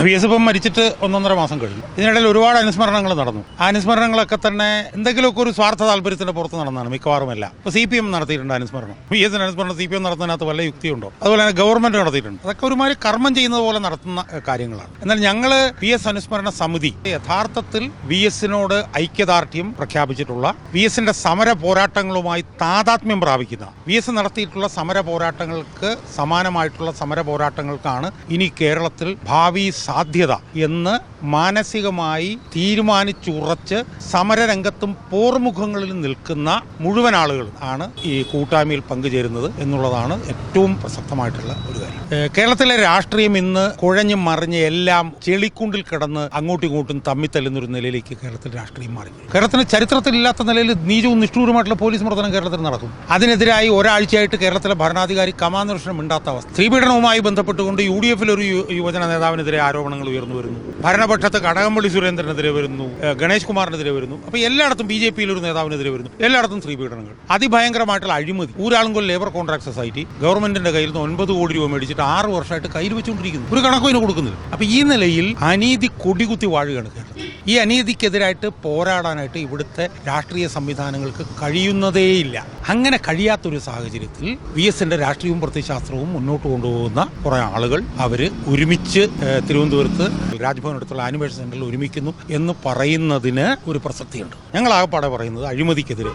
V S ഇപ്പം മരിച്ചിട്ട് 1.5 മാസം കഴിഞ്ഞു. ഇതിനിടയിൽ ഒരുപാട് അനുസ്മരണങ്ങൾ നടന്നു. ആ അനുസ്മരണങ്ങളൊക്കെ തന്നെ എന്തെങ്കിലുമൊക്കെ ഒരു സ്വാർത്ഥ താല്പര്യത്തിന്റെ പുറത്ത് നടന്നതാണ് മിക്കവാറുമല്ല. ഇപ്പോൾ CPM നടത്തിയിട്ടുണ്ട് അനുസ്മരണം. വി എസിന്റെ അനുസ്മരണം CPM നടത്തുന്നതിനകത്ത് വല്ല യുക്തിയുണ്ടോ? അതുപോലെ തന്നെ ഗവൺമെന്റ് നടത്തിയിട്ടുണ്ട്. അതൊക്കെ ഒരുമാതിരി കർമ്മം ചെയ്യുന്നത് പോലെ നടത്തുന്ന കാര്യങ്ങളാണ്. എന്നാൽ ഞങ്ങൾ വി എസ് അനുസ്മരണ സമിതി യഥാർത്ഥത്തിൽ വി എസിനോട് ഐക്യദാർഢ്യം പ്രഖ്യാപിച്ചിട്ടുള്ള, വി എസിന്റെ സമര പോരാട്ടങ്ങളുമായി താതാത്മ്യം പ്രാപിക്കുന്ന, വി എസ് നടത്തിയിട്ടുള്ള സമര പോരാട്ടങ്ങൾക്ക് സമാനമായിട്ടുള്ള സമര പോരാട്ടങ്ങൾക്കാണ് ഇനി കേരളത്തിൽ ഭാവി സാധ്യത എന്ന് മാനസികമായി തീരുമാനിച്ചുറച്ച് സമരരംഗത്തും പോർമുഖങ്ങളിലും നിൽക്കുന്ന മുഴുവൻ ആളുകൾ ആണ് ഈ കൂട്ടായ്മയിൽ പങ്കുചേരുന്നത് എന്നുള്ളതാണ് ഏറ്റവും പ്രസക്തമായിട്ടുള്ള ഒരു കാര്യം. കേരളത്തിലെ രാഷ്ട്രീയം ഇന്ന് കുഴഞ്ഞു മറിഞ്ഞ് എല്ലാം ചെളിക്കുണ്ടിൽ കിടന്ന് അങ്ങോട്ടും ഇങ്ങോട്ടും തമ്മിത്തല്ലുന്നൊരു നിലയിലേക്ക് കേരളത്തിൽ രാഷ്ട്രീയം മാറി. കേരളത്തിന് ചരിത്രത്തിലില്ലാത്ത നിലയിൽ നീചവും നിഷ്ഠൂരമായിട്ടുള്ള പോലീസ് മർദ്ദനം കേരളത്തിൽ നടക്കും. അതിനെതിരായി ഒരാഴ്ചയായിട്ട് കേരളത്തിലെ ഭരണാധികാരി കമാൻഡർഷനും മിണ്ടാത്ത അവസ്ഥ. സ്ത്രീപീഡനവുമായി ബന്ധപ്പെട്ടുകൊണ്ട് UDF ഒരു യുവജന നേതാവിനെതിരെ ആരോപണങ്ങൾ ഉയർന്നു വരുന്നു. ഭരണപക്ഷത്ത് കടകംപള്ളി സുരേന്ദ്രനെതിരെ വരുന്നു, ഗണേഷ് കുമാറിനെതിരെ വരുന്നു. അപ്പൊ എല്ലായിടത്തും BJP ഒരു നേതാവിനെതിരെ വരുന്നു. എല്ലായിടത്തും സ്ത്രീപീഡനങ്ങൾ, അതിഭയങ്കരമായിട്ടുള്ള അഴിമതി. ഊരാളുങ്കൽ ലേബർ കോൺട്രാക്ട് സൊസൈറ്റി ഗവൺമെന്റിന്റെ കയ്യിൽ നിന്ന് 9 കോടി രൂപ മേടിച്ചിട്ട് 6 വർഷമായിട്ട് കയ്യിൽ വെച്ചുകൊണ്ടിരിക്കുന്നു. ഒരു കണക്കിന് കൊടുക്കുന്നില്ല. അപ്പൊ ഈ നിലയിൽ അനീതി കൊടികുത്തി വാഴുകയാണ് കേരളത്തിൽ. ഈ അനീതിക്കെതിരായിട്ട് പോരാടാനായിട്ട് ഇവിടുത്തെ രാഷ്ട്രീയ സംവിധാനങ്ങൾക്ക് കഴിയുന്നതേയില്ല. അങ്ങനെ കഴിയാത്തൊരു സാഹചര്യത്തിൽ വി എസിന്റെ രാഷ്ട്രീയവും പ്രത്യയശാസ്ത്രവും മുന്നോട്ട് കൊണ്ടുപോകുന്ന കുറെ ആളുകൾ അവര് ഒരുമിച്ച് തിരുവനന്തപുരത്ത് രാജ്ഭവനടുത്തുള്ള ആനിവേഴ്സറി സെന്ററിൽ ഒരുമിക്കുന്നു എന്ന് പറയുന്നതിന് ഒരു പ്രസക്തിയുണ്ട്. ഞങ്ങൾ ആകെപ്പാടെ പറയുന്നത് അഴിമതിക്കെതിരെ,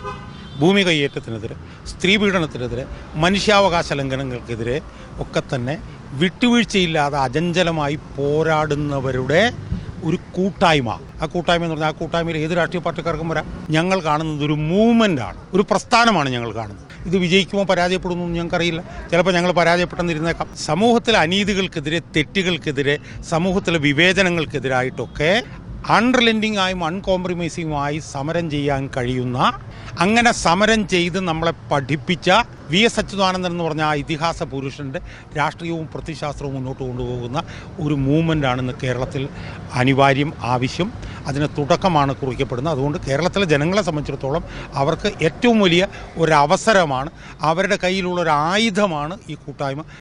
ഭൂമി കയ്യേറ്റത്തിനെതിരെ, സ്ത്രീപീഡനത്തിനെതിരെ, മനുഷ്യാവകാശ ലംഘനങ്ങൾക്കെതിരെ ഒക്കെ തന്നെ വിട്ടുവീഴ്ചയില്ലാതെ അചഞ്ചലമായി പോരാടുന്നവരുടെ ഒരു കൂട്ടായ്മ. ആ കൂട്ടായ്മ എന്ന് പറഞ്ഞാൽ ആ കൂട്ടായ്മയിൽ ഏത് രാഷ്ട്രീയ പാർട്ടിക്കാർക്കും വരാം. ഞങ്ങൾ കാണുന്നത് ഒരു മൂവ്മെൻ്റാണ്, ഒരു പ്രസ്ഥാനമാണ് ഞങ്ങൾ കാണുന്നത്. ഇത് വിജയിക്കുമോ പരാജയപ്പെടുമോ എന്ന് ഞങ്ങൾക്കറിയില്ല. ചിലപ്പോൾ ഞങ്ങൾ പരാജയപ്പെട്ടെന്നിരുന്നേക്കാം. സമൂഹത്തിലെ അനീതികൾക്കെതിരെ, തെറ്റുകൾക്കെതിരെ, സമൂഹത്തിലെ വിവേചനങ്ങൾക്കെതിരായിട്ടൊക്കെ അൺറിലൻറ്റിംഗ് ആയും അൺകോംപ്രമൈസിങ്ങുമായി സമരം ചെയ്യാൻ കഴിയുന്ന, അങ്ങനെ സമരം ചെയ്ത് നമ്മളെ പഠിപ്പിച്ച VS അച്യുതാനന്ദൻ എന്ന് പറഞ്ഞ ആ ഇതിഹാസ പുരുഷൻ്റെ രാഷ്ട്രീയവും പ്രത്യയശാസ്ത്രവും മുന്നോട്ട് കൊണ്ടുപോകുന്ന ഒരു മൂവ്മെൻ്റാണെന്ന് കേരളത്തിൽ അനിവാര്യം, ആവശ്യം. അതിന് തുടക്കമാണ് കുറിക്കപ്പെടുന്നത്. അതുകൊണ്ട് കേരളത്തിലെ ജനങ്ങളെ സംബന്ധിച്ചിടത്തോളം അവർക്ക് ഏറ്റവും വലിയ ഒരു അവസരമാണ്, അവരുടെ കയ്യിലുള്ള ഒരു ആയുധമാണ് ഈ കൂട്ടായ്മ.